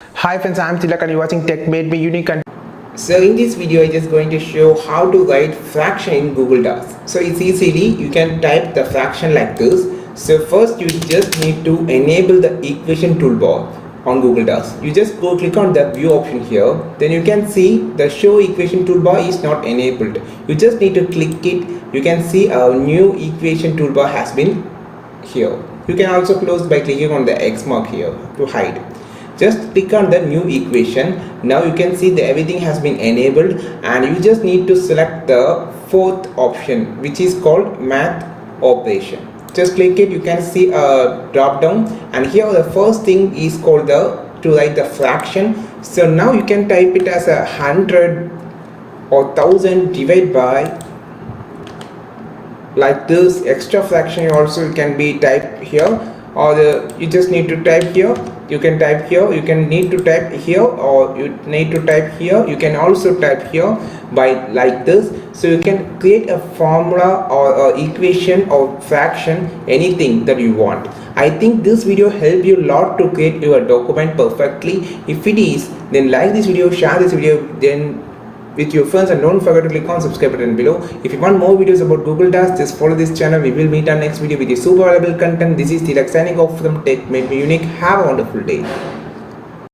Hi friends, I'm Tilak and you're watching Tech Made Me Unique. And So in this video, I'm just going to show how to write fraction in Google Docs. So it's easily, you can type the fraction like this. So first you just need to enable the equation toolbar on Google Docs. You just go click on the view option here. Then you can see the show equation toolbar is not enabled. You just need to click it. You can see a new equation toolbar has been here. You can also close by clicking on the X mark here to hide. Just click on the new equation. Now you can see that everything has been enabled, and you just need to select the fourth option, which is called math operation. Just click it. You can see a drop down, and here the first thing is called the to write the fraction. So now you can type it as 100 or 1000 divided by like this. Extra fraction also can be typed here, or you just need to type here. You can type here, you can need to type here, or you need to type here. You can also type here by like this. So you can create a formula or equation or fraction, anything that you want. I think this video helped you a lot to create your document perfectly. If it is, then like this video, share this video, then with your friends, and don't forget to click on subscribe button below. If you want more videos about Google Docs, just follow this channel. We will meet on next video with your super valuable content. This is Tilak signing off from Tech Made Me Unique. Have a wonderful day.